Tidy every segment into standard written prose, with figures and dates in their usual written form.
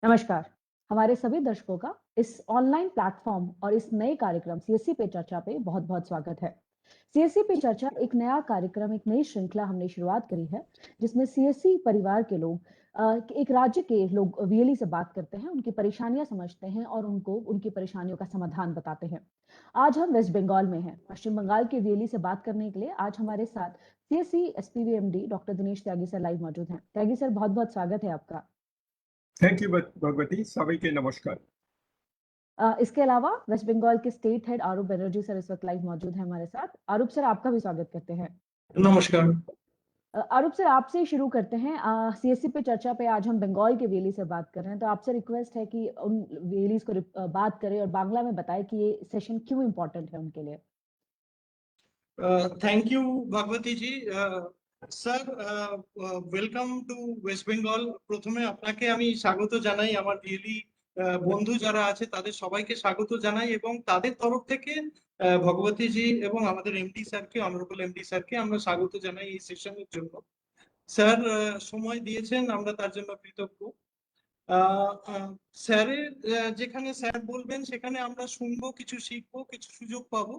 नमस्कार। हमारे सभी दर्शकों का इस ऑनलाइन प्लेटफॉर्म और इस नए कार्यक्रम सीएससी पे चर्चा पे बहुत-बहुत स्वागत है। सीएससी पे चर्चा एक नया कार्यक्रम, एक नई श्रृंखला हमने शुरुआत करी है, जिसमें सीएससी परिवार के लोग एक राज्य के लोग वीएलई से बात करते हैं, उनकी परेशानियां समझते हैं और उनको उनकी परेशानियों का समाधान बताते हैं। आज हम वेस्ट बंगाल में हैं। पश्चिम बंगाल के वीएलई से बात करने के लिए आज हमारे साथ सीएससी एसपीवीएमडी डॉक्टर दिनेश त्यागी सर लाइव मौजूद हैं। त्यागी सर, बहुत-बहुत स्वागत है आपका। Thank you Bhagwati. सभी के नमस्कार। इसके अलावा वेस्ट बंगाल के स्टेट हेड आरूप बनर्जी सर इस वक्त लाइव मौजूद है हमारे साथ। आरूप सर, आपका भी स्वागत करते हैं। नमस्कार। आरूप सर, आपसे शुरू करते हैं। सीएससी पे चर्चा पे आज हम बंगाल के वेली से बात कर रहे हैं, तो आपसे रिक्वेस्ट है कि उन वेलीज को बात करें और बांग्ला में बताएं कि ये सेशन क्यों इम्पोर्टेंट है उनके लिए। Thank you Bhagwati ji. Sir, welcome to West Bengal. প্রথমে আপনাকে আমি স্বাগত জানাই, আমার ভিএলই বন্ধু যারা আছে তাদের সবাইকে স্বাগত জানাই এবং তাদের তরফ থেকে ভগবতী জি এবং আমাদের এমডি স্যারকে, অনারেবল এমডি স্যারকে আমরা স্বাগত জানাই এই সেশনের জন্য। স্যার সময় দিয়েছেন, আমরা তার জন্য কৃতজ্ঞ। স্যারের যেখানে স্যার বলবেন সেখানে আমরা শুনবো, কিছু শিখবো, কিছু সুযোগ পাবো।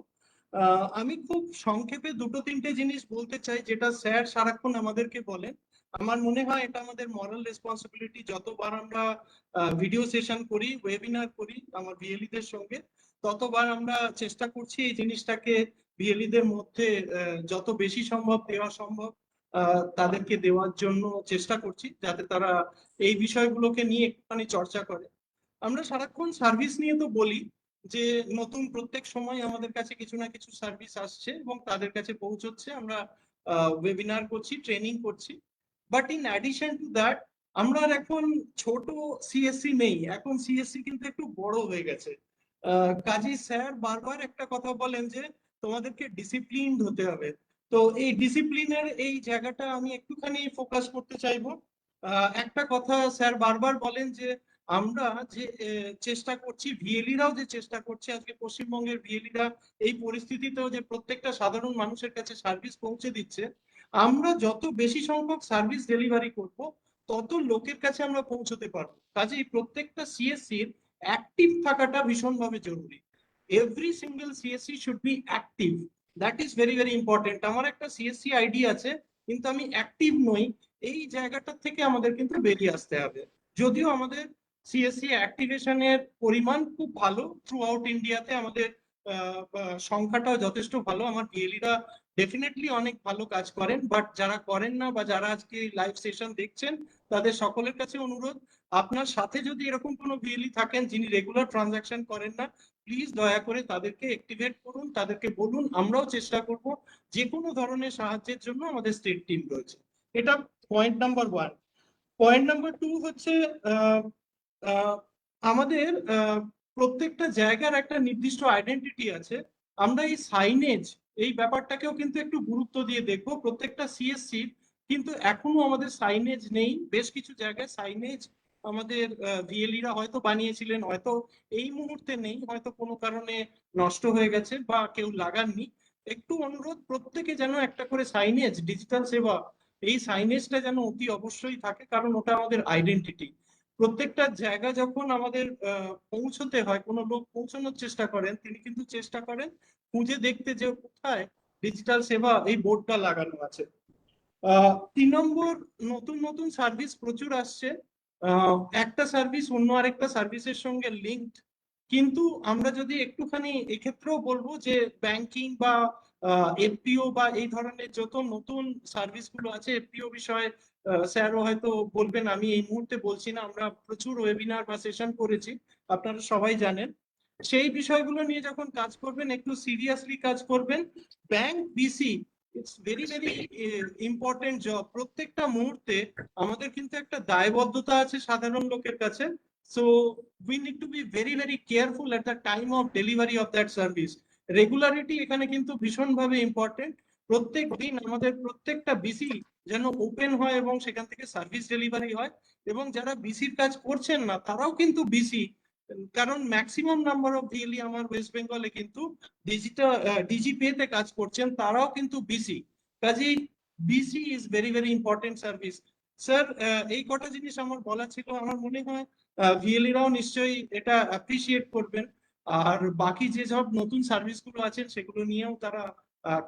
আমি খুব সংক্ষেপে দুটো তিনটে জিনিস বলতে চাই যেটা স্যার সারাক্ষণ আমাদেরকে বলেন। আমার মনে হয় এটা আমাদের মরাল রেসপন্সিবিলিটি। যতবার আমরা ভিডিও সেশন করি, ওয়েবিনার করি আমার ভিএলইদের সঙ্গে, ততবার আমরা চেষ্টা করছি এই জিনিসটাকে ভিএলইদের মধ্যে যত বেশি সম্ভব দেওয়া সম্ভব তাদেরকে দেওয়ার জন্য চেষ্টা করছি, যাতে তারা এই বিষয়গুলোকে নিয়ে একটুখানি চর্চা করে। আমরা সারাক্ষণ সার্ভিস নিয়ে তো বলি যে নতুন প্রত্যেক সময় আমাদের কাছে কিছু না কিছু সার্ভিস আসছে এবং তাদের কাছে পৌঁছচ্ছে। আমরা ওয়েবিনার করছি, ট্রেনিং করছি, but in addition to that আমরা আর এখন ছোট সিএসসি নেই, এখন সিএসসি কিন্তু একটু বড় হয়ে গেছে। কাজী স্যার বারবার একটা কথা বলেন যে তোমাদেরকে ডিসিপ্লিনড হতে হবে। তো এই ডিসিপ্লিনের এই জায়গাটা আমি একটুখানি ফোকাস করতে চাইবো। একটা কথা স্যার বারবার বলেন যে আমরা যে চেষ্টা করছি, ভিএলইরাও যে চেষ্টা করছে, আজকে পশ্চিমবঙ্গের ভিএলইরা এই পরিস্থিতিতেও যে প্রত্যেকটা সাধারণ মানুষের কাছে সার্ভিস পৌঁছে দিচ্ছে, আমরা যত বেশি সংখ্যক সার্ভিস ডেলিভারি করব তত লোকের কাছে আমরা পৌঁছতে পারবো। কাজেই প্রত্যেকটা সিএসসির অ্যাক্টিভ থাকাটা ভীষণভাবে জরুরি। Every single CSC should be active, that is very very important. আমার একটা সিএসসি আইডি আছে কিন্তু আমি অ্যাক্টিভ নই, এই জায়গাটা থেকে আমাদের কিন্তু বেরিয়ে আসতে হবে। যদিও আমাদের সিএসসি অ্যাক্টিভেশনের পরিমাণ খুব ভালো, থ্রু আউট ইন্ডিয়াতে আমাদের সংখ্যাটাও যথেষ্ট ভালো। আমার ভিএলইরা ডেফিনেটলি অনেক ভালো কাজ করেন, বাট যারা করেন না বা যারা আজকে লাইভ সেশন দেখছেন তাদের সকলের কাছে অনুরোধ, আপনার সাথে যদি এরকম কোনো ভিএলই থাকেন যিনি রেগুলার ট্রানজাকশন করেন না, প্লিজ দয়া করে তাদেরকে অ্যাক্টিভেট করুন, তাদেরকে বলুন। আমরাও চেষ্টা করব, যে কোনো ধরনের সাহায্যের জন্য আমাদের স্টেট টিম রয়েছে। এটা পয়েন্ট নাম্বার 1। পয়েন্ট নাম্বার 2 হচ্ছে আমাদের প্রত্যেকটা জায়গার একটা নির্দিষ্ট আইডেন্টিটি আছে। আমরা এই সাইনেজ, এই ব্যাপারটাকেও কিন্তু একটু গুরুত্ব দিয়ে দেখবো। প্রত্যেকটা সিএসসি কিন্তু এখনো আমাদের সাইনেজ নেই, বেশ কিছু জায়গায় সাইনেজ আমাদের ভিএলইরা হয়তো বানিয়েছিলেন, হয়তো এই মুহূর্তে নেই, হয়তো কোনো কারণে নষ্ট হয়ে গেছে বা কেউ লাগাননি। একটু অনুরোধ, প্রত্যেকে যেন একটা করে সাইনেজ, ডিজিটাল সেবা, এই সাইনেজটা যেন অতি অবশ্যই থাকে, কারণ ওটা আমাদের আইডেন্টিটি। প্রত্যেকটা জায়গা যখন আমাদের পৌঁছতে হয়, কোনো লোক পৌঁছানোর চেষ্টা করেন, তিনি কিন্তু চেষ্টা করেন খুঁজে দেখতে যে কোথায় ডিজিটাল সেবা এই বোর্ডটা লাগানো আছে। 3 নম্বর, নতুন নতুন সার্ভিস প্রচুর আসছে। একটা সার্ভিস অন্য আরেকটা সার্ভিসের সঙ্গে লিঙ্কড, কিন্তু আমরা যদি একটুখানি এক্ষেত্রেও বলবো যে ব্যাংকিং বা এফপিও বা এই ধরনের যত নতুন সার্ভিসগুলো আছে, এফপিও বিষয়ে স্যারও হয়তো বলবেন, আমি এই মুহূর্তে বলছি না। আমরা প্রচুর ওয়েবিনার বা সেশন করেছি, আপনারা সবাই জানেন। সেই বিষয়গুলো নিয়ে যখন কাজ করবেন একটু সিরিয়াসলি কাজ করবেন। Bank BC, it's very very important job. প্রত্যেকটা মুহূর্তে আমাদের কিন্তু একটা দায়বদ্ধতা আছে সাধারণ লোকের কাছে। So we need to be very very careful at the time of delivery of that service. Regularity এখানে কিন্তু ভীষণভাবে ইম্পর্টেন্ট। প্রত্যেক দিন আমাদের প্রত্যেকটা বিসি যেন ওপেন হয় এবং সেখান থেকে সার্ভিস ডেলিভারি হয়। এবং যারা বিসির কাজ করছেন না তারাও কিন্তু বিসি, কারণ ম্যাক্সিমাম নাম্বার অফ ভিএলই আমার ওয়েস্ট বেঙ্গলে কিন্তু ডিজিটাল ডিজিপে তে কাজ করছেন, তারাও কিন্তু বিসি। কাজেই BC is very very important service. Sir এই কটা জিনিস আমার বলা ছিল। আমার মনে হয় ভিএলইরাও নিশ্চয়ই এটা অ্যাপ্রিসিয়েট করবেন, আর বাকি যে সব নতুন সার্ভিসগুলো আছেন সেগুলো নিয়েও তারা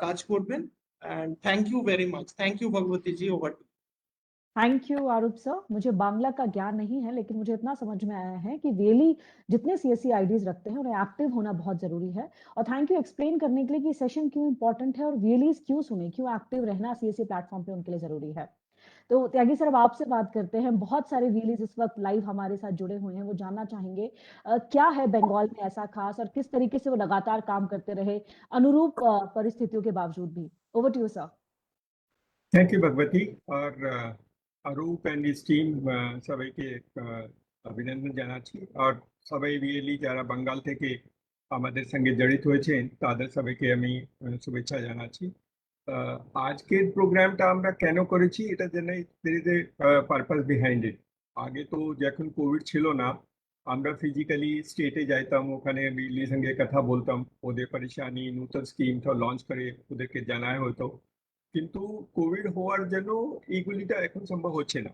কাজ করবেন। And thank you very much. Thank you Bhagwati ji, over to. Thank you Aroop sir. मुझे बांग्ला का ज्ञान नहीं है, लेकिन मुझे इतना समझ में आया है कि रियली जितने सीएससी आईडीज रखते हैं उन्हें एक्टिव होना बहुत जरूरी है। और थैंक यू एक्सप्लेन करने के लिए कि सेशन क्यों इंपॉर्टेंट है और रियली क्यों सुने, क्यों एक्टिव रहना सीएससी प्लेटफॉर्म पे उनके लिए जरूरी है। तो त्यागी सर, अब आपसे बात करते हैं। बहुत सारे रियलीज इस वक्त लाइव हमारे साथ जुड़े हुए हैं, वो जानना चाहेंगे क्या है बंगाल में ऐसा खास और किस तरीके से वो लगातार काम करते रहे अनुरूप परिस्थितियों के बावजूद भी। Over to you sir. Thank you Bhagwati. আর অরূপ অ্যান্ড হিজ টিম সবাইকে অভিনন্দন জানাচ্ছি। আর সবাই রিয়েলি যারা বাঙ্গাল থেকে আমাদের সঙ্গে জড়িত হয়েছেন তাদের সবাইকে আমি শুভেচ্ছা জানাচ্ছি। আজকের প্রোগ্রামটা আমরা কেন করেছি এটা জেনে there is a purpose behind it. আগে তো যখন কোভিড ছিল না, আমরা ফিজিক্যালি স্টেটে যাইতাম, ওখানে রিলির সঙ্গে কথা বলতাম, ওদের পরেশানি নতুন স্কিমটা লঞ্চ করে ওদেরকে জানায় হতো। কিন্তু কোভিড হওয়ার জন্য এইগুলিটা এখন সম্ভব হচ্ছে না,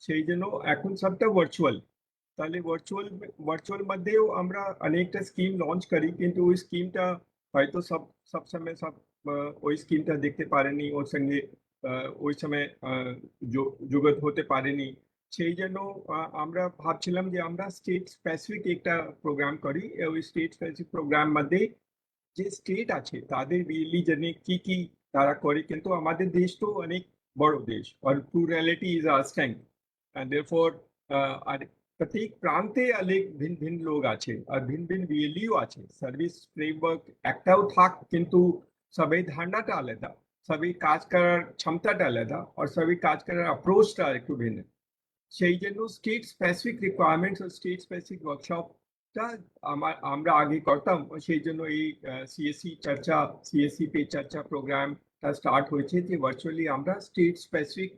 সেই জন্য এখন সবটা ভার্চুয়াল। তাহলে ভার্চুয়াল মধ্যেও আমরা অনেকটা স্কিম লঞ্চ করি, কিন্তু ওই স্কিমটা হয়তো সব সময় সব ওই স্কিমটা দেখতে পারেনি, ওর সঙ্গে ওই সময় যোগাযোগ হতে পারেনি। সেই জন্য আমরা ভাবছিলাম যে আমরা স্টেট স্পেসিফিক একটা প্রোগ্রাম করি। ওই স্টেট স্পেসিফিক প্রোগ্রাম মধ্যে যে স্টেট আছে তাদের রিয়েলি জন্য কি কি তারা করে, কিন্তু আমাদের দেশ তো অনেক বড় দেশ আর plurality is our strength, and therefore আর প্রত্যেক প্রান্তে অনেক ভিন্ন ভিন্ন লোক আছে আর ভিন্ন ভিন্ন রিয়েলিও আছে। সার্ভিস ফ্রেমওয়ার্ক একটাও থাক, কিন্তু সবাই ধারণাটা আলাদা, সবাই কাজ করার ক্ষমতাটা আলাদা, আর সবাই কাজ করার অ্যাপ্রোচটা একটু ভিন্ন। সেই জন্য স্টেট স্পেসিফিক রিকোয়ারমেন্টস আর স্টেট স্পেসিফিক ওয়ার্কশপটা আমরা আগে করতাম। সেই জন্য এই সিএসসি পে চর্চা প্রোগ্রামটা স্টার্ট হয়েছে, যে ভার্চুয়ালি আমরা স্টেট স্পেসিফিক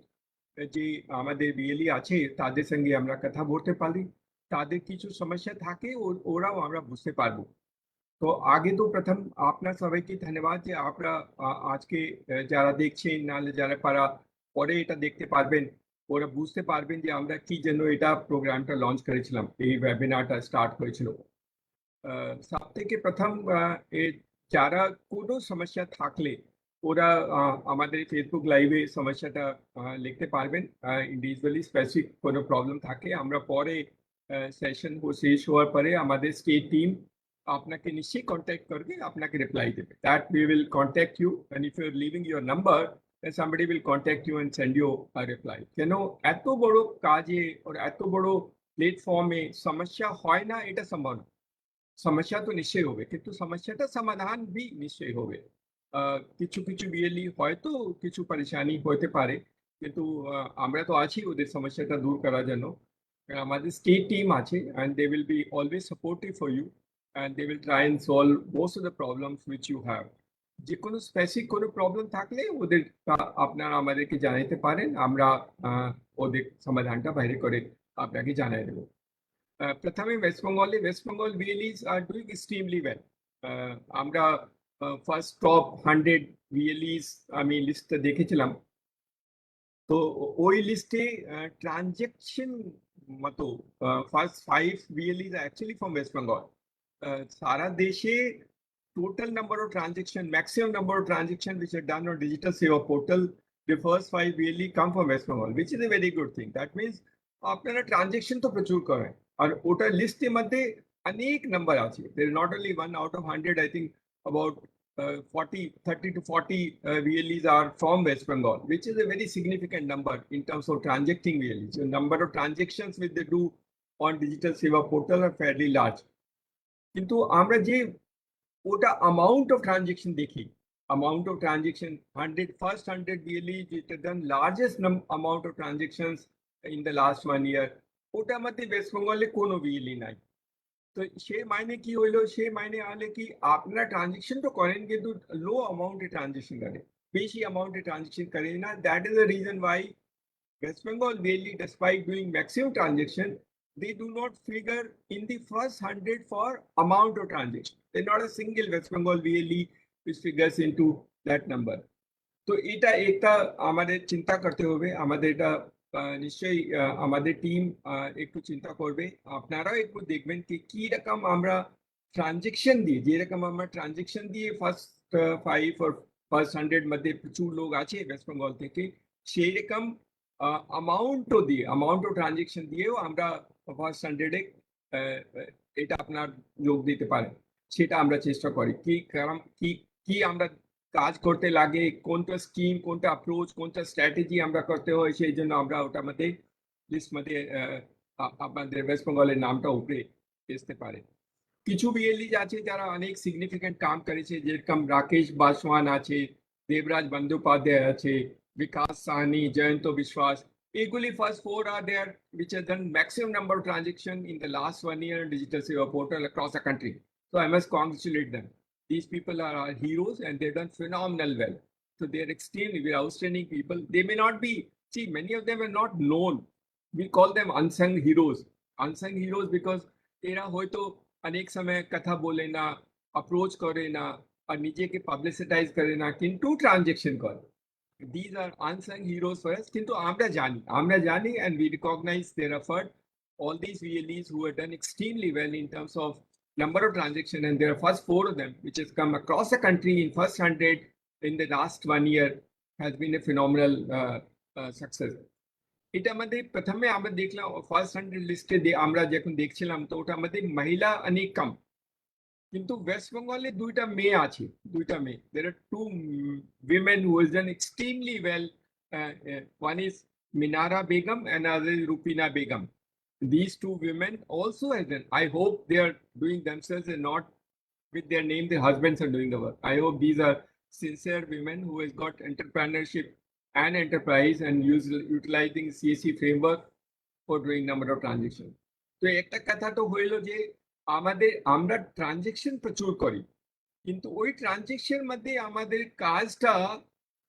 যে আমাদের বিএলই আছে তাদের সঙ্গে আমরা কথা বলতে পারি, তাদের কিছু সমস্যা থাকে ওরাও আমরা বুঝতে পারবো। তো আগে তো প্রথম আপনার সবাইকে ধন্যবাদ যে আপনারা আজকে যারা দেখছেন, নাহলে যারা পরে এটা দেখতে পারবেন, ওরা বুঝতে পারবেন যে আমরা কি জন্য এটা প্রোগ্রামটা লঞ্চ করেছিলাম, এই ওয়েবিনারটা স্টার্ট হয়েছিল। সব থেকে প্রথম যারা কোনো সমস্যা থাকলে ওরা আমাদের ফেসবুক লাইভে সমস্যাটা লিখতে পারবেন। ইন্ডিভিজুয়ালি স্পেসিফিক কোনো প্রবলেম থাকে আমরা পরে সেশন শেষ হওয়ার পরে আমাদের স্টেট টিম আপনাকে নিশ্চয়ই কন্ট্যাক্ট করবে, আপনাকে রিপ্লাই দেবে। That we will contact you, and if you are leaving your number, then somebody will contact you and send you a reply. কেন এত বড় কাজে আর এত বড় প্ল্যাটফর্মে সমস্যা হয় না এটা সম্ভব না। সমস্যা তো নিশ্চয়ই হবে, কিন্তু সমস্যাটা সমাধান भी নিশ্চয়ই হবে। কিছু কিছু বিএলই হয়তো কিছু পরেশানি হতে পারে, কিন্তু আমরা তো আছি ওদের সমস্যাটা দূর করার জন্য। আমাদের স্টেট টিম আছে, and they will be always supportive for you, and they will try and solve most of the problems which you have. যে কোনো স্পেসিফিক কোনো প্রবলেম থাকলে ওদের আপনারা আমাদেরকে জানাইতে পারেন, আমরা ওদের সমাধানটা বাইরে করে আপনাকে জানাই দেবো। প্রথমে West Bengal VLEs are doing extremely well. আমরা ফার্স্ট টপ 100 ভিএলইস আমি লিস্টটা দেখেছিলাম, তো ওই লিস্টে ট্রানজেকশন মতো first 5 VLEs actually from West Bengal. সারা দেশে total number of transaction, maximum number of transaction which are done on digital seva portal, the first 5 really come from West Bengal, which is a very good thing. That means আপনারা transaction তো প্রচুর করেন, আর ওটা লিস্টের মধ্যে অনেক number আছে। there is not only one out of 100, I think about 30 to 40 VLEs are from West Bengal, which is a very significant number in terms of transacting VLEs. The number of transactions which they do on digital seva portal are fairly large. কিন্তু আমরা যে ওটা amount of transaction দেখি, amount of transaction 100 BLE যেটা done largest amount of transactions in the last 1 year, ওটা আমাদের West বেঙ্গলে কোনো BLE নাই। তো সে মাইনে কি হইলো, সে মাইনে আলে কি আপনারা ট্রানজেকশন তো করেন কিন্তু লো অ্যামাউন্টে ট্রানজেকশন করে, বেশি অ্যামাউন্টে ট্রানজেকশন করেন না। That is the reason why West Bengal BLE, despite doing maximum transaction, they do not figure in the first 100 for amount of transaction. There's not a single West Bengal BLE which figures into that number. তো এটা একটা আমাদের চিন্তা করতে হবে, আমাদের এটা নিশ্চয়ই আমাদের টিম একটু চিন্তা করবে, আপনারাও একটু দেখবেন কি রকম আমরা ট্রানজেকশন দিয়ে, যেরকম আমরা ট্রানজেকশন দিয়ে ফার্স্ট 5 और ফার্স্ট 100 মধ্যে প্রচুর লোক আছে ওয়েস্ট বেঙ্গল থেকে, সেই রকম অ্যামাউন্ট ট্রানজেকশন দিয়েও আমরা ফার্স্ট 100-এ এটা আপনার যোগ দিতে পারেন, সেটা আমরা চেষ্টা করি। কি আমরা কাজ করতে লাগে, কোনটা স্কিম, কোনটা অ্যাপ্রোচ, কোনটা স্ট্র্যাটেজি আমরা করতে হয়, সেই জন্য আমরা ওটার মধ্যে লিস্ট মধ্যে আপনাদের ওয়েস্ট বেঙ্গলের নামটা উপরে আসতে পারে। কিছু বিএলইজ আছে যারা অনেক সিগনিফিকেন্ট কাম করেছে, যেরকম রাকেশ বাসওয়ান আছে, দেবরাজ বন্দ্যোপাধ্যায় আছে, বিকাশ সাহনি, জয়ন্ত বিশ্বাস, equally first four are there which have done maximum number of transactions in the last 1 year in digital seva portal across the country. So I must congratulate them. These people are our heroes and they've done phenomenal well. So they're extremely outstanding people. They may not be, see, many of them are not known. We call them unsung heroes. Unsung heroes because এরা হয়তো অনেক সময় কথা বলে না, approach করে না, আর নিজেকে পাবলিসিটাইজ করে না, কিন্তু ট্রানজেকশন করে। These are unsung heroes for us. Kintu amra jani, and we recognize their effort. All these VLEs who have done extremely well in terms of number of transactions, and there are first 4 of them, which has come across the country in first 100 in the last 1 year, has been a phenomenal success. এটা মধ্যে প্রথমে আমরা দেখলাম first 100 লিস্টে আমরা যখন দেখছিলাম, তো ওটা মধ্যে মহিলা অনেক কম, কিন্তু ওয়েস্ট বেঙ্গলে দুইটা মেয়ে আছে, there are 2 women who has done extremely well. One is Minara Begum and other is Rupina Begum. These 2 women also have done, I hope they are doing themselves and not with their name, their husbands are doing the work. I hope these are sincere women who has got entrepreneurship and enterprise and utilizing CSC framework for doing number of transactions. তো একটা কথা তো হইলো যে আমরা transaction প্রচুর করি, কিন্তু ওই ট্রানজেকশন মধ্যে আমাদের কাজটা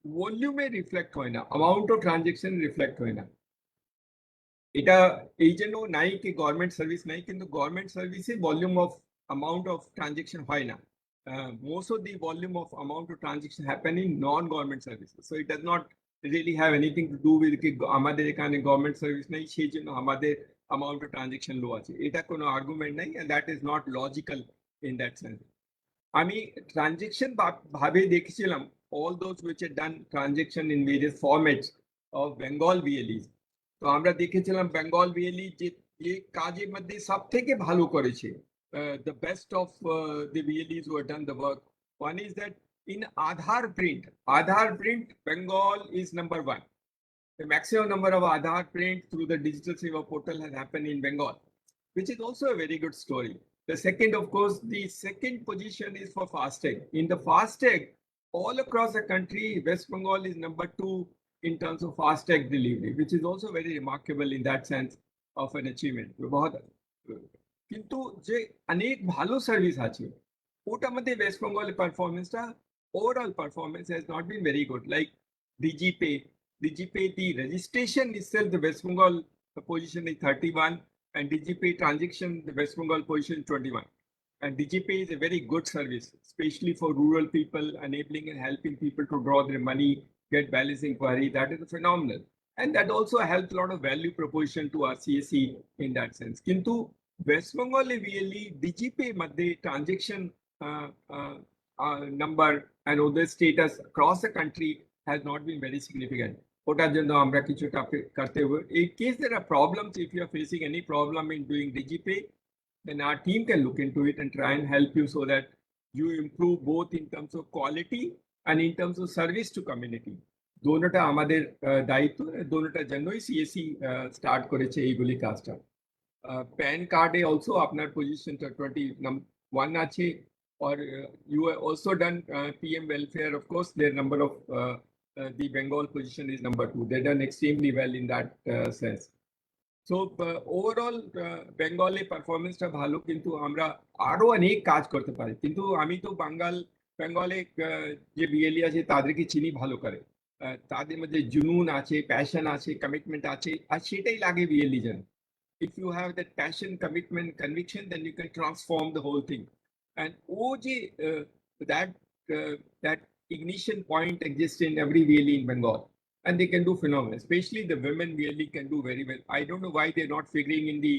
ভলিউমে রিফ্লেক্ট হয় না, অ্যামাউন্ট অফ ট্রানজেকশন রিফ্লেক্ট হয় না। এটা এই জন্য নাই কি গভর্নমেন্ট সার্ভিস নাই, কিন্তু গভর্নমেন্ট সার্ভিসে volume of amount of transaction হয় না। Most of the volume of amount of transaction happen in non-government services. So it does not really have anything to do with আমাদের এখানে গভর্নমেন্ট সার্ভিস নাই সেই জন্য আমাদের amount of transaction low আছে, এটা কোনো আর্গুমেন্ট নাই, and that is not logical in that sense. আমি ট্রানজেকশন ভাবে দেখেছিলাম all those which had done transaction in various formats of Bengal VLEs. তো আমরা দেখেছিলাম বেঙ্গল VLE যে এই কাজের মধ্যে সব থেকে ভালো করেছে, the best of the VLEs who have done the work. One is that in Aadhaar print, Bengal is number 1. The maximum number of Aadhaar print through the digital Seva portal has happened in Bengal, which is also a very good story. The second, of course, the second position is for FASTag. In the FASTag, all across the country, West Bengal is number 2 in terms of FASTag delivery, which is also very remarkable in that sense of an achievement. কিন্তু যে অনেক ভালো service আছে, ওটা মধ্যে West বেঙ্গলের পারফরমেন্সটা, overall performance has not been very good. Like DigiPay, the registration itself, the West Bengal position is 31, and DigiPay transaction, the West Bengal position 21. And DigiPay is a very good service, especially for rural people, enabling and helping people to draw their money, get balance inquiry. That is phenomenal. And that also helps a lot of value proposition to our CSC in that sense. Kintu West Bengal really DigiPay madhe transaction number and other status across the country has not been very significant. ওটার জন্য আমরা কিছুটা করতে হবে। In case there are problems, if you are facing any problem in doing DigiPay, then our team can look into it and try and help you so that you improve both in terms of quality and in terms of service to community. দোনোটা আমাদের দায়িত্ব, দোনোটার জন্যই CSC start করেছে এইগুলি কাজটা। Pan কার্ডে also আপনার পজিশনটা 21 আছে, or you have also done PM welfare. Of course, their number of the Bengal position is number 2. They've done extremely well in that sense. So overall Bengal performance-টা ভালো, কিন্তু আমরা আরো অনেক কাজ করতে পারি। কিন্তু আমি তো বেঙ্গলে যে বিএলই আছে তাদেরকে চিনি ভালো করে, তাদের মধ্যে জুনুন আছে, প্যাশন আছে, কমিটমেন্ট আছে, আর সেটাই লাগে বিএলই যেন। If you have that passion, commitment, conviction, then you can transform the whole thing. And that ignition point exists in every VLE in Bengal. and they can do phenomenal. Especially the women really can do very well. I don't know why they're not figuring in the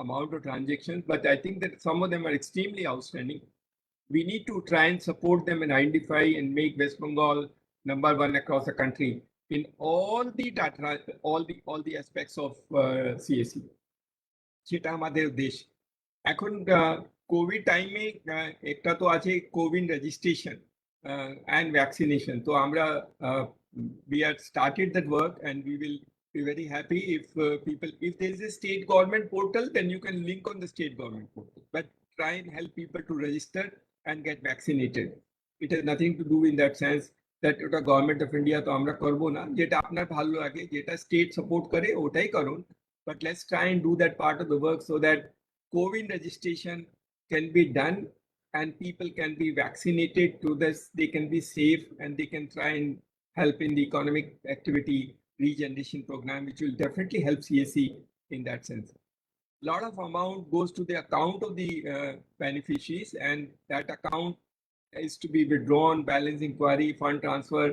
amount of transactions, but I think that some of them are extremely outstanding. We need to try and support them and identify and make West Bengal #1 across the country in all the data, all the aspects of CSE. সেটা আমাদের উদ্দেশ্য। এখন Covid টাইমে একটা তো আছে Covid registration and vaccination. So আমরা we have started that work, and we will be very happy if people, if there is a state government portal, then you can link on the state government portal. But try and help people to register and get vaccinated. It has nothing to do in that sense that ওটা government of India তো আমরা করবো না, যেটা আপনার ভালো লাগে, যেটা স্টেট সাপোর্ট করে ওটাই করুন। But let's try and do that part of the work so that COVID registration can be done and people can be vaccinated to this, they can be safe, and they can try and help in the economic activity regeneration program, which will definitely help CSE in that sense. A lot of amount goes to the account of the beneficiaries, and that account is to be withdrawn, balance inquiry, fund transfer,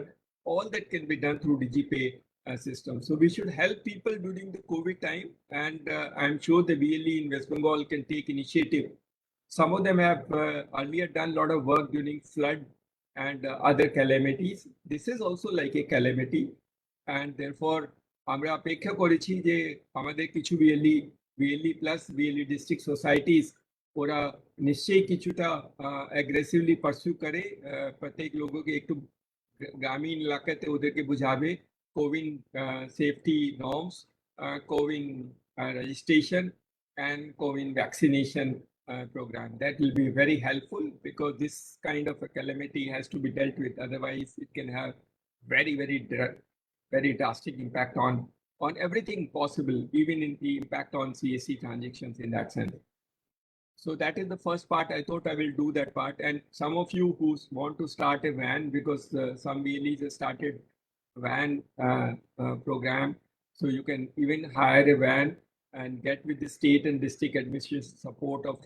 all that can be done through DigiPay system. So we should help people during the COVID time, and I'm sure the VLE in West Bengal can take initiative. Some of them have earlier done a lot of work during flood and other calamities. This is also like a calamity, and therefore আমরা অপেক্ষা করেছি যে আমাদের কিছু VLE plus VLE district societies ওরা নিশ্চয়ই কিছুটা aggressively pursue করে, প্রত্যেক লোগকে একটু গ্রামীণ এলাকাতে ওদেরকে বুঝাবে COVID safety norms, COVID registration, and COVID vaccination program. That will be very helpful, because this kind of a calamity has to be dealt with. Otherwise, it can have very drastic impact on everything possible, even in the impact on CSE transactions in that sense. So that is the first part. I thought I will do that part. And some of you who want to start a van, because some VLEs have started van program, so you can even hire a van and get with the state and district administration support of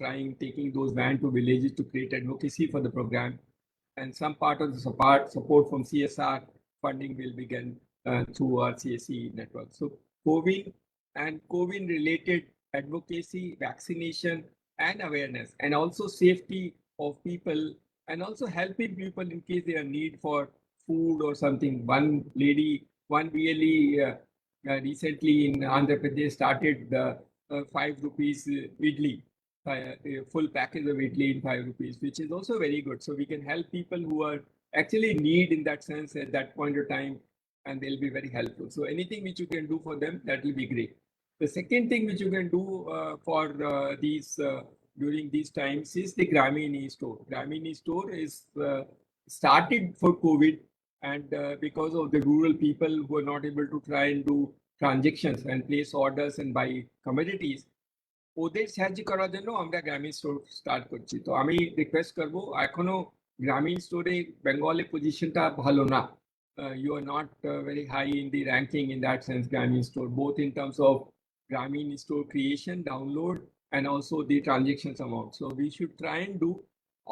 taking those van to villages to create advocacy for the program. And some part of the support from CSR funding will begin through our CSE network. So COVID and COVID related advocacy, vaccination and awareness, and also safety of people, and also helping people in case they are need for food or something. One VLE recently in Andhra Pradesh started the 5 rupees idli, full package of idli in 5 rupees, which is also very good. So we can help people who are actually need in that sense at that point of time, and they'll be very helpful. So anything which you can do for them, that will be great. The second thing which you can do for these during these times is the Grameen e-store. Grameen e-store is started for COVID, and because of the rural people who are not able to try and do transactions and place orders and buy commodities, ওদের সাহায্য করার জন্য আমরা গ্রামীণ store start করছি। তো আমি request করব, এখনো গ্রামীণ স্টোরে বেঙ্গলের পজিশনটা ভালো না। You are not very high in the ranking in that sense, Grameen store, both in terms of Grameen store creation, download, and also the transactions amount. So we should try and do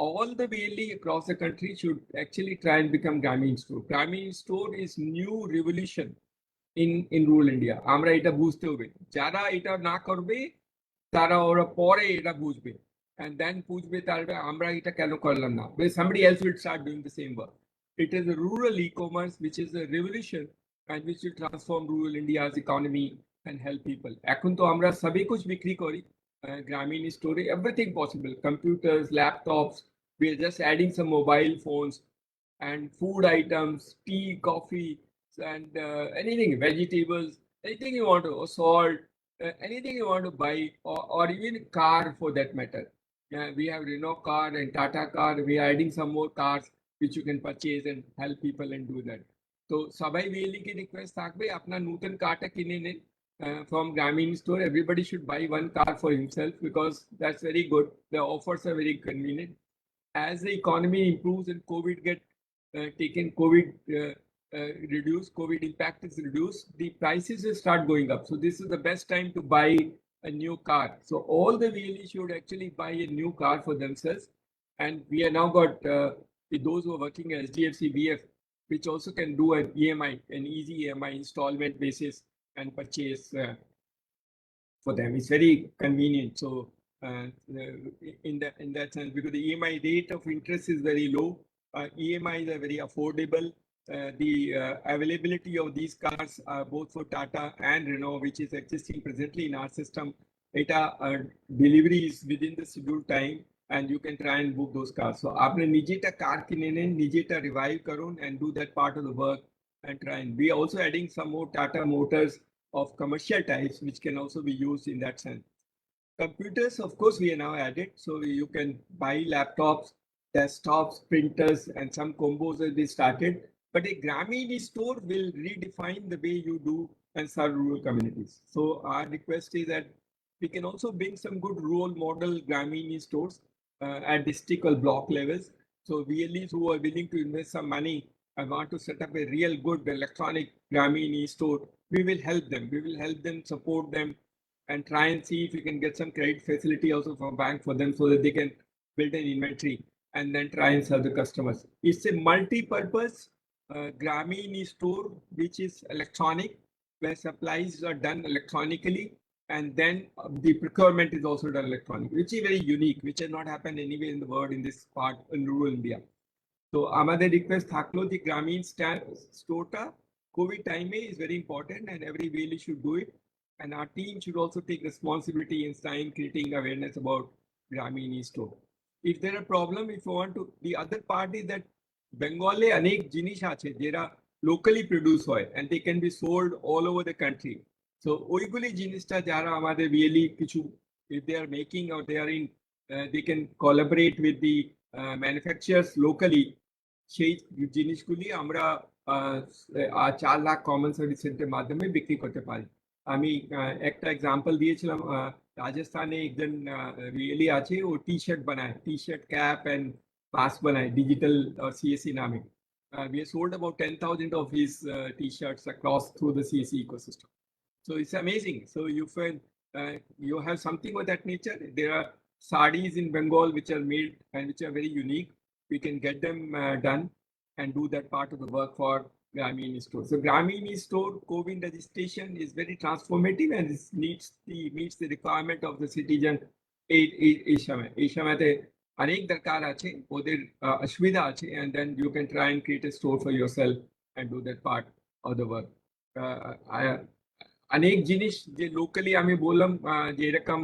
all the VLE across the country should actually try and become Grameen store. Grameen store is new revolution in rural India. আমরা এটা বুঝতে হবে, যারা এটা না করবে তারা ওরা পরে এটা বুঝবে, and then বুঝবে তারা আমরা এটা কেন করলাম না, because somebody else will start doing the same work. It is a rural e-commerce which is a revolution and which will transform rural India's economy and help people. এখন তো আমরা সবই কুছ বিক্রি করি Grameen store, everything possible, computers, laptops. We are just adding some mobile phones and food items, tea, coffee, and anything, vegetables, anything you want to, or salt, anything you want to buy, or even car for that matter. We have Renault car and Tata car. We are adding some more cars which you can purchase and help people and do that. So sabai VLE ki request thakbe apna nutan car ta kine nen from Grameen store. Everybody should buy one car for himself, because that's very good. The offers are very convenient. As the economy improves and COVID get reduced, COVID impact is reduced, the prices will start going up. So this is the best time to buy a new car. So all the VLE should actually buy a new car for themselves. And we have now got those who are working at SDFC VF, which also can do an EMI, an easy EMI installment basis and purchase for them. It's very convenient. So in that sense, because the EMI rate of interest is very low, EMIs are very affordable. The availability of these cars, both for Tata and Renault, which is existing presently in our system, delivery is within the scheduled time, and you can try and book those cars. So आपने निजेटा car किने निजेटा revive करो and do that part of the work and try. And we are also adding some more Tata Motors of commercial types, which can also be used in that sense. Computers, of course, we are now added. So you can buy laptops, desktops, printers, and some combos will be started. But a Grameen store will redefine the way you do and serve rural communities. So our request is that we can also bring some good rural model Grameen stores at district or block levels. So VLEs who are willing to invest some money and want to set up a real good electronic Grameen store, we will help them. We will help them, support them, and try and see if we can get some credit facility also from bank for them so that they can build an inventory and then try and serve the customers. It's a multi-purpose Grameen store, which is electronic, where supplies are done electronically, and then the procurement is also done electronically, which is very unique, which has not happened anywhere in the world in this part in rural India. So আমাদের request থাকলো the Grameen store-টা COVID time is very important, and every village should do it. And our team should also take responsibility in time creating awareness about Grameen store. If there are problem, if you want to, the other part is that Bengal अनेक जिनिस আছে যেটা locally produce হয় and they can be sold all over the country. So ওইগুলি জিনিসটা যারা আমাদের really কিছু, if they are making or they are in, they can collaborate with the manufacturers locally. সেই জিনিসগুলি আমরা 4 লাখ কমন সার্ভিস সেন্টারের মাধ্যমে বিক্রি করতে পারি। আমি একটা এক্সাম্পল দিয়েছিলাম, রাজস্থানে একজন রিয়েলি আছে, ও টি শার্ট বানায়, T shirt cap and mask বানায় ডিজিটাল CSC নামে। We have sold about 10,000 of his t-shirts across through the CSC ecosystem. So it's amazing. So you have something of that nature. There are sarees in Bengal which are made and which are very unique. We can get them done and do that part of the work for Grameen store. So Grameen store COVID registration is very transformative and this meets the requirement of the citizen. এই সময়তে অনেক দরকার আছে, ওদের অসুবিধা আছে, and then you can try and create a store for yourself and do that part of the work. অনেক জিনিস যে লোকালি আমি বললাম, যে এরকম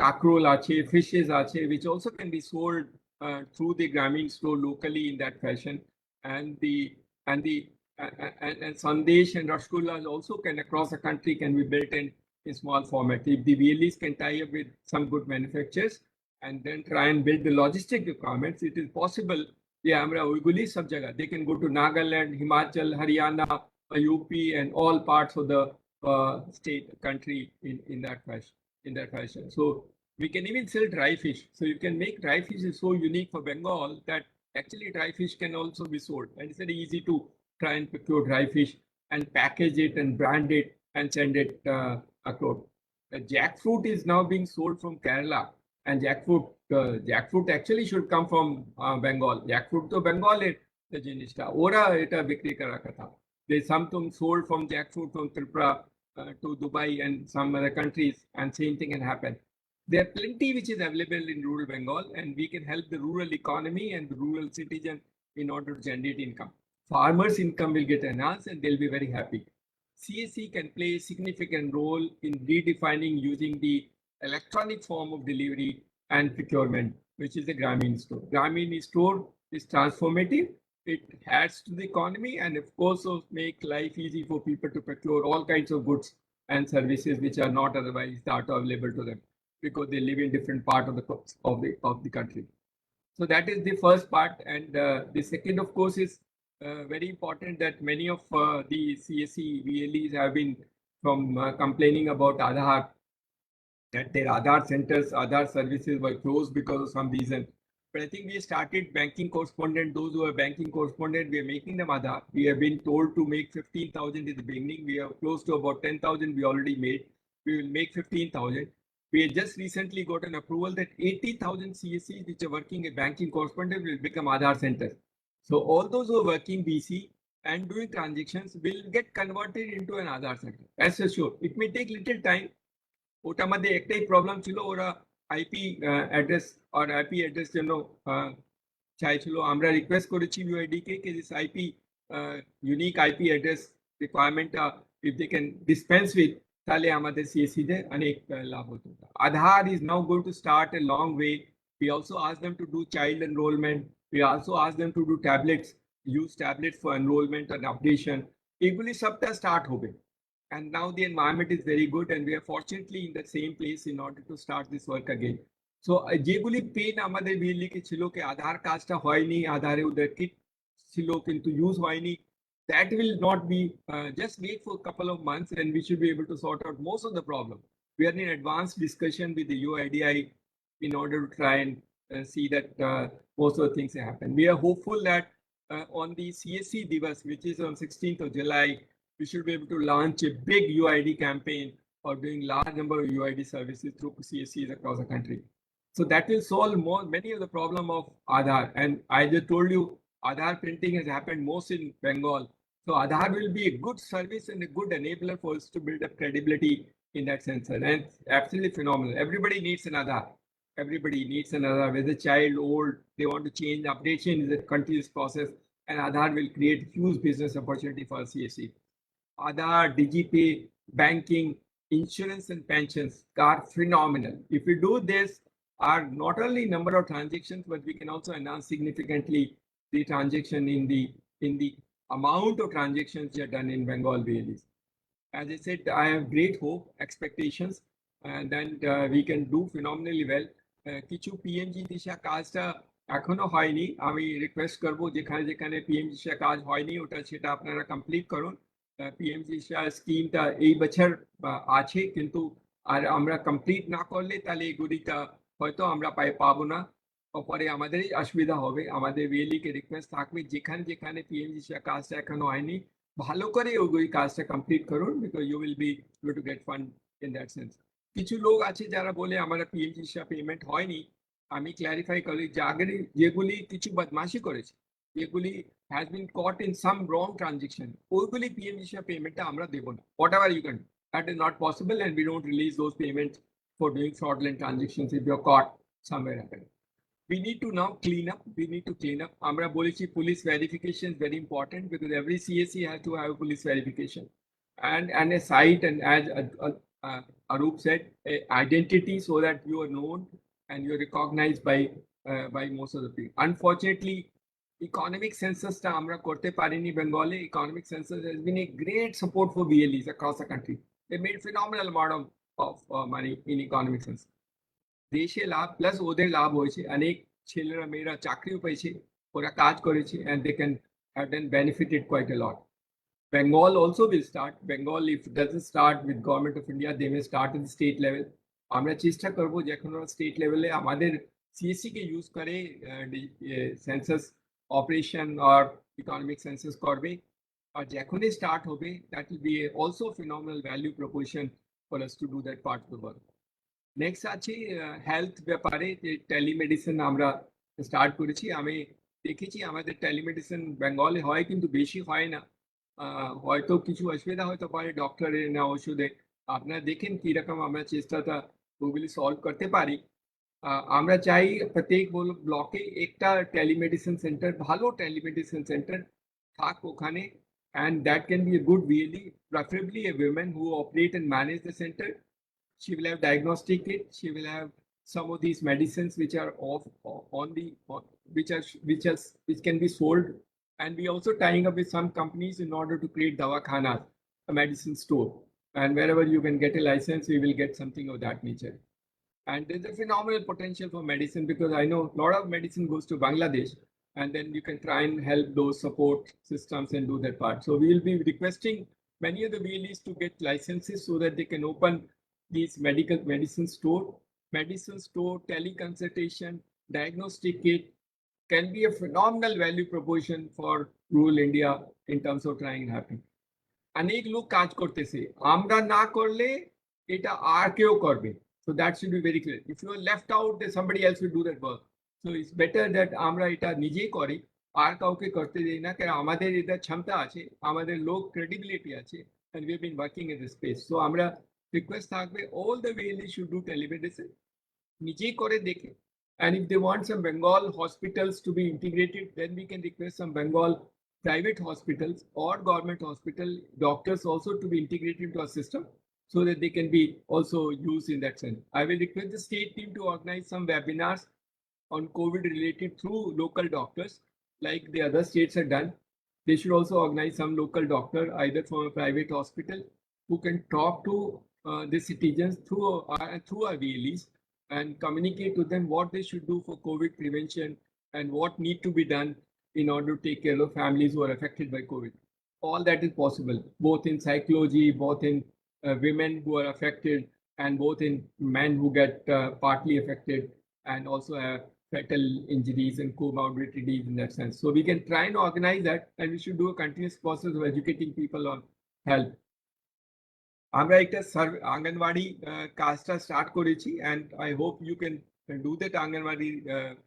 কাকরোল আছে, fishes আছে, which also can be sold through the Grameen store locally in that fashion, and sandesh and rasgullas also can across the country can be built in small format. If the VLEs can tie up with some good manufacturers and then try and build the logistic requirements, it is possible. Yeah, amra oiguli sab jagah they can go to Nagaland, Himachal, Haryana, UP, and all parts of the state country in that fashion. So we can even sell dry fish. So you can make dry fish is so unique for Bengal that actually dry fish can also be sold, and it's very easy to try and procure dry fish and package it and brand it and send it across. Jackfruit is now being sold from Kerala, and jackfruit actually should come from Bengal. Jackfruit to Bengal the jinista ora eta bikri kara katha. There's something sold from jackfruit from Tripura to Dubai and some other countries, and same thing can happen. There are plenty which is available in rural Bengal, and we can help the rural economy and the rural citizen in order to generate income. Farmers' income will get enhanced and they'll be very happy. CSC can play a significant role in redefining using the electronic form of delivery and procurement, which is the Grameen store. Grameen store is transformative. It adds to the economy and of course make life easy for people to procure all kinds of goods and services which are not otherwise available to them because they live in different part of the country. So that is the first part, and the second, of course, is very important that many of the CSC VLEs have been complaining about Aadhaar, that their Aadhaar centers, Aadhaar services were closed because of some reason. But I think we started banking correspondent. Those who are banking correspondent, we are making them Aadhaar. We have been told to make 15,000 in the beginning. We are close to about 10,000 we already made. We will make 15,000. We have just recently got an approval that 80,000 CSCs which are working at banking correspondent will become Aadhaar centers. So all those who are working BC and doing transactions will get converted into an Aadhaar center. As for sure, it may take little time. ওটার মধ্যে একটাই problem ছিল, ওরা IP address আর IP address জন্য চাইছিল। আমরা request করেছি ইউআইডি কে this IP unique IP address রিকোয়ারমেন্টটা if they can dispense with, তাহলে আমাদের সিএসসি তে অনেক লাভ হতো। Aadhaar is now going to start a long way. We also ask them to do child enrollment. We also ask them to do tablets, use tablets for enrollment and updation. এগুলি সবটা start হবে। And now the environment is very good, and we are fortunately in the same place in order to start this work again. So যেগুলি pen আমাদের BLE কে ছিল কি আধার কাজটা হয়নি, আধারে ওদের কিট ছিল কিন্তু ইউজ হয়নি, that will not be, just wait for a couple of months and we should be able to sort out most of the problem. We are in advanced discussion with the UIDI in order to try and see that most of the things happen. We are hopeful that on the CSC Divas, which is on 16th of July, we should be able to launch a big UID campaign or doing large number of UID services through CSCs across the country. So that will solve many of the problem of Aadhaar. And I just told you, Aadhaar printing has happened most in Bengal. So Aadhaar will be a good service and a good enabler for us to build up credibility in that sense. And it's absolutely phenomenal. Everybody needs an Aadhaar. Everybody needs an Aadhaar, whether child, old, they want to change. Updation is a continuous process, and Aadhaar will create huge business opportunity for CSC. Aadhaar, DigiPay, banking, insurance and pensions are phenomenal. If we do this, our not only number of transactions, but we can also enhance significantly the transaction in the amount of transactions that are done in Bengal BLEs. As I said, I have great hope, expectations, and then we can do phenomenally well. কিছু PMG দিশা কাজটা এখনো হয়নি, আমি request করব যেখানে যেখানে PMG দিশা কাজ হয়নি ওটা সেটা আপনারা কমপ্লিট করুন। পিএমজি দিশা স্কিমটা এই বছর আছে, কিন্তু আর আমরা কমপ্লিট না করলে তাহলে এগুলিটা হয়তো আমরা পাবো না, পরে আমাদেরই অসুবিধা হবে। আমাদের বিএলই কে রিকোয়েস্ট থাকবে যেখানে যেখানে পিএমজি দিশা কাজটা এখনো হয়নি ভালো করে ওই কাজটা কমপ্লিট করুন, because you will be able to get fund in that sense. কিছু লোক আছে যারা বলে আমরা পিএমজি দিশা পেমেন্ট হয়নি, আমি ক্ল্যারিফাই করি যেগুলি কিছু বদমাশি করেছে, যেগুলি has been caught in some wrong transaction, ওইগুলি পিএমজি দিশা পেমেন্টটা আমরা দেব না। whatever you can do, that is not possible, and we don't release those payments for doing fraudulent transactions if you're caught somewhere happening. We need to now clean up. We need to clean up. Amra bolichi police verification is very important because every CSC has to have police verification and a site, and as Arup said, identity so that you are known and you're recognized by most of the people. Unfortunately, economic census ta amra korte parini Bengali. Economic census has been a great support for BLEs across the country. They made phenomenal amount of money in economic census. দেশে লাভ plus ওদের লাভ হয়েছে, অনেক ছেলেরা মেয়েরা চাকরিও পেয়েছে, ওরা কাজ করেছে, and they can have then benefited quite a lot. Bengal also will start. Bengal, if it doesn't start with Government of India, they may start at the state level. আমরা চেষ্টা করবো যখন ওরা স্টেট লেভেলে আমাদের সিএসসি কে use করে census operation আর economic census করবে, আর যখনই স্টার্ট হবে that will be also a phenomenal value proposition for us to do that part of the work. Next আছে হেলথ ব্যাপারে, যে টেলিমেডিসিন আমরা স্টার্ট করেছি। আমি দেখেছি আমাদের টেলিমেডিসিন বেঙ্গলে হয় কিন্তু বেশি হয় না, হয়তো কিছু অসুবিধা হতে পারে ডক্টরের না ওষুধে। আপনারা দেখেন কিরকম আমরা চেষ্টাটা ওগুলি সলভ করতে পারি। আমরা চাই প্রত্যেক ব্লকে একটা টেলিমেডিসিন সেন্টার, ভালো টেলিমেডিসিন সেন্টার থাক ওখানে, and that can be a good BLE, preferably a woman who operate and manage the center. She will have diagnostic kit. She will have some of these medicines which are which can be sold, and we also tying up with some companies in order to create dawakhanas, a medicine store, and wherever you can get a license, we will get something of that nature. And there's a phenomenal potential for medicine because I know a lot of medicine goes to Bangladesh, and then you can try and help those support systems and do that part. So we will be requesting many of the BLEs to get licenses so that they can open these medicine store, teleconsultation, diagnostic kit can be a phenomenal value proposition for rural India in terms of trying and happening. অনেক লোক কাজ করতেছে, আমরা না করলে এটা আর কেউ করবে। So that should be very clear. If you are left out, then somebody else will do that work. So it's better that আমরা এটা নিজেই করি, আর কাউকে করতে দেই না, কারণ আমাদের এটা ক্ষমতা আছে, আমাদের লোক ক্রেডিবিলিটি আছে, and we have been working in this space. So আমরা রিকোয়েস্ট থাকবে all the VLE should do telemedicine, নিজেই করে দেখে, and if they want some Bengal hospitals to be integrated, then we can request some Bengal private hospitals or government hospital doctors also to be integrated into our system, so that they can be also used in that sense. I will request the state team to organize some webinars on COVID related through local doctors, like the other states have done. They should also organize some local doctor, either from a private hospital, who can talk to the citizens through our VLEs and communicate to them what they should do for COVID prevention and what need to be done in order to take care of families who are affected by COVID. All that is possible, both in psychology, both in women who are affected, and both in men who get partly affected and also have fatal injuries and comorbidities in that sense. So we can try and organize that, and we should do a continuous process of educating people on health. আমরা একটা আঙ্গনওয়াড়ি কাজটা start করেছি, and I hope you can do that anganwadi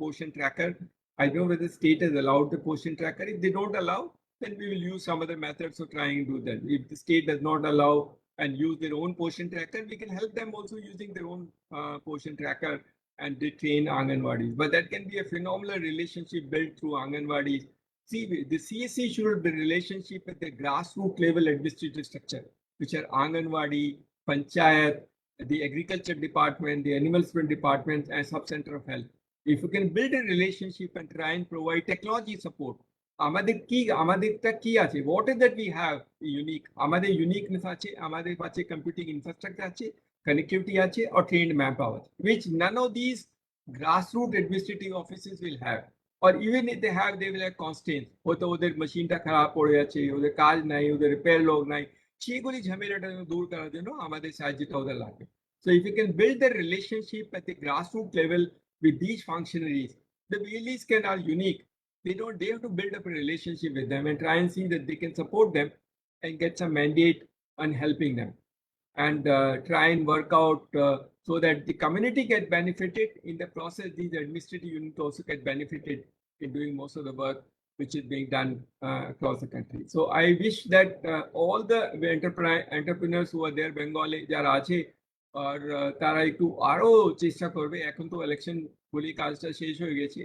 portion tracker. I don't know whether the state has allowed the portion tracker. If they don't allow, then we will use some other methods of trying to do that. If the state does not allow and use their own portion tracker, we can help them also using their own portion tracker, and they train Anganwadis. But that can be a phenomenal relationship built through Anganwadis. See, the CSC should be a relationship at the grassroots level administrative structure, which are Anganwadi, Panchayat, the agriculture department, the animal husbandry department, and sub-center of health. If you can build a relationship and try and provide technology support, আমাদেরটা কি আছে, what is that we have unique, আমাদের uniqueness আছে, আমাদের কাছে computing infrastructure আছে, connectivity আছে, or trained manpower, which none of these grassroots administrative offices will have. Or even if they have, they will have constraints. হয়তো ওদের মেশিনটা খারাপ পড়ে আছে, ওদের কাজ নাই, ওদের রিপেয়ার লোক নাই, সেগুলি ঝামেলাটা দূর করার জন্য আমাদের সাহায্যটা ওদের লাগবে. So if you can build the relationship at the grassroots level with these functionaries, the VLEs are unique. They have to build up a relationship with them and try and see that they can support them and get some mandate on helping them, and try and work out so that the community get benefited in the process. These administrative units also get benefited in doing most of the work which is being done across the country. So I wish that all the entrepreneurs who are there, Bengali যারা আছে, আর তারা একটু আরো চেষ্টা করবে। এখন তো election বলে কাজটা শেষ হয়ে গেছে,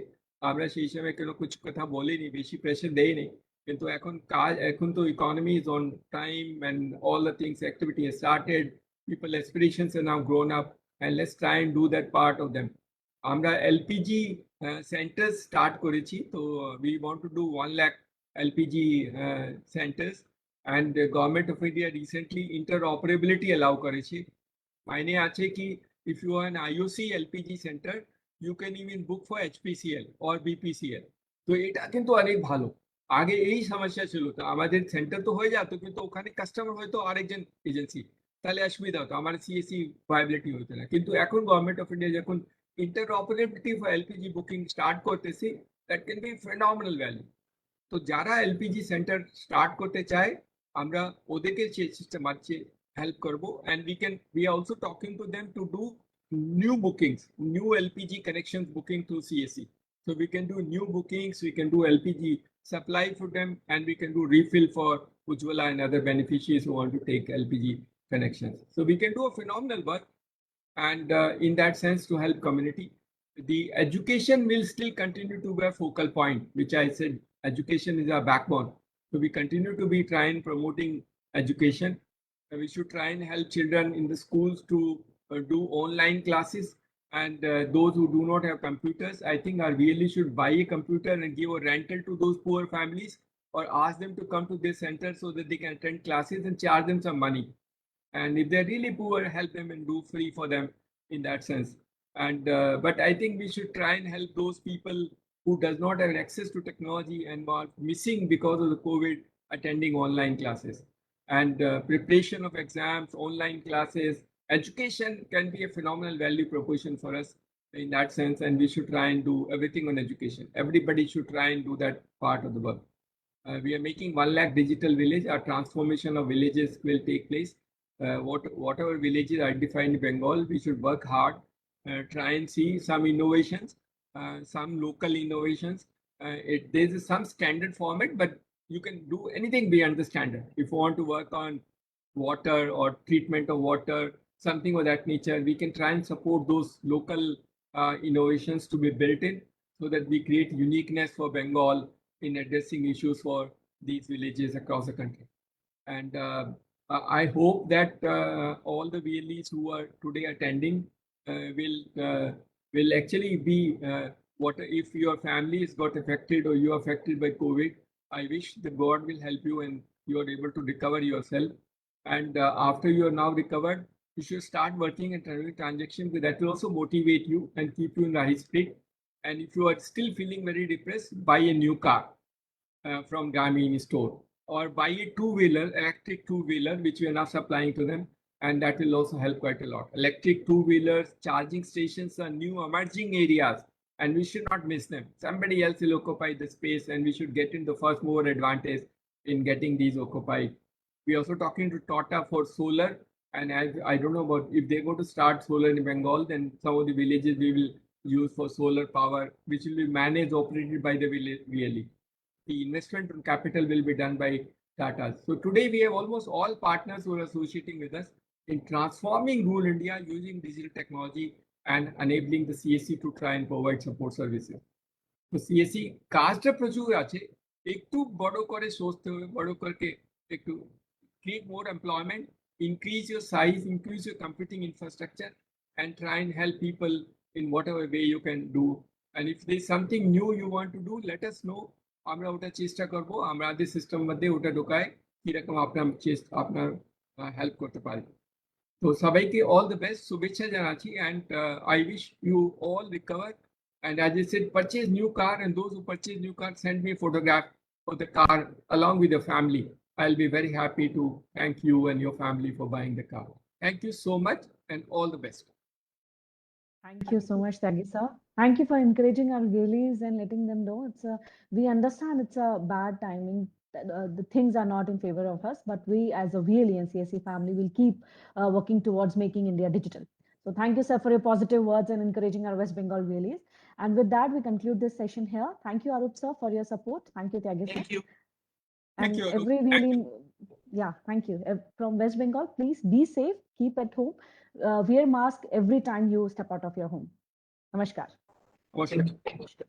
আমরা সেই সময় কোনো কিছু কথা বলিনি, বেশি প্রেশার দেইনি, কিন্তু এখন তো economy is on time, and all the things, activity has started, people aspirations are now grown up, and let's try and do that part of them. আমরা LPG centers start করেছি, তো we want to do 1 lakh LPG centers, and the government of India recently interoperability allow করেছে। মাইনে আছে কি, if you are an IOC LPG center, you can even book for HPCL or BPCL. তো এটা কিন্তু অনেক ভালো। আগে এই সমস্যা ছিল, তো আমাদের সেন্টার তো হয়ে যেত, কিন্তু ওখানে কাস্টমার হয়তো আরেকজন এজেন্সি, তাহলে অসুবিধা হতো, আমার CSC ভাইবিলিটি হতো না। কিন্তু এখন গভর্নমেন্ট অফ ইন্ডিয়া যখন interoperability for LPG booking start করতেছি, that can be phenomenal value. তো যারা LPG সেন্টার স্টার্ট করতে চায়, আমরা ওদেরকে সেই সিস্টেম আছে help করবো, and we are also talking to them to do new bookings, new LPG connections booking through CSC. So we can do new bookings, we can do LPG supply for them, and we can do refill for Ujjwala and other beneficiaries who want to take LPG connections. So we can do a phenomenal work, and in that sense to help community. The education will still continue to be a focal point, which I said education is our backbone. So we continue to be trying promoting education. We should try and help children in the schools to do online classes, and those who do not have computers, I think our VLE should buy a computer and give a rental to those poor families, or ask them to come to this center so that they can attend classes and charge them some money. And if they're really poor, help them and do free for them in that sense. And but I think we should try and help those people who does not have access to technology and are missing because of the COVID attending online classes. And preparation of exams, online classes, education can be a phenomenal value proposition for us in that sense, and we should try and do everything on education. Everybody should try and do that part of the work. We are making 1 lakh digital village. Our transformation of villages will take place. Whatever villages are defined in Bengal, we should work hard, try and see some innovations, some local innovations, There's some standard format, but you can do anything beyond the standard. If you want to work on water or treatment of water, something of that nature, we can try and support those local innovations to be built in so that we create uniqueness for Bengal in addressing issues for these villages across the country. And I hope that all the VLEs who are today attending will actually be if your family has got affected or you are affected by COVID. I wish the God will help you and you are able to recover yourself. And after you are now recovered, you should start working and doing transactions. That will also motivate you and keep you in the high spirit. And if you are still feeling very depressed, buy a new car from Grameen store, or buy a two-wheeler, electric two-wheeler, which we are now supplying to them. And that will also help quite a lot. Electric two-wheelers, charging stations are new emerging areas, and we should not miss them. Somebody else will occupy the space, and we should get in the first mover advantage in getting these occupied. We're also talking to Tata for solar. And I don't know about if they're going to start solar in Bengal, then some of the villages we will use for solar power, which will be managed, operated by the VLE. The investment on capital will be done by Tata. So today we have almost all partners who are associating with us in transforming rural India using digital technology and enabling the CSC to try and provide support services. So CSC কাজটা প্রচুর আছে, একটু বড় করে সোচতে হবে, বড় করে একটু create more employment, increase your size, increase your computing infrastructure, and try and help people in whatever way you can do. And if there's something new you want to do, let us know. আমরা ওটা চেষ্টা করব, আমাদের system মধ্যে ওটা ঢোকায় কিরকম আপনার help করতে পারি। তো সবাইকে all the best, শুভেচ্ছা জানাচ্ছি, and I wish you all recover. And as I said, purchase new car, and those who purchase new car, send me a photograph of the car along with your family. I'll be very happy to thank you and your family for buying the car. Thank you so much, and all the best. Thank you so much, Tyagi sir. Thank you for encouraging our VLEs and letting them know we understand it's a bad timing. The things are not in favor of us, but we as a VLE and CSC family will keep working towards making India digital. So thank you, sir, for your positive words and encouraging our West Bengal VLEs. And with that, we conclude this session here. Thank you, Arup sir, for your support. Thank you, Tyagi sir. Thank you. And Thank you, Arup. every VLE, yeah, thank you. From West Bengal, please be safe, keep at home, wear mask every time you step out of your home. Namaskar. Namaskar.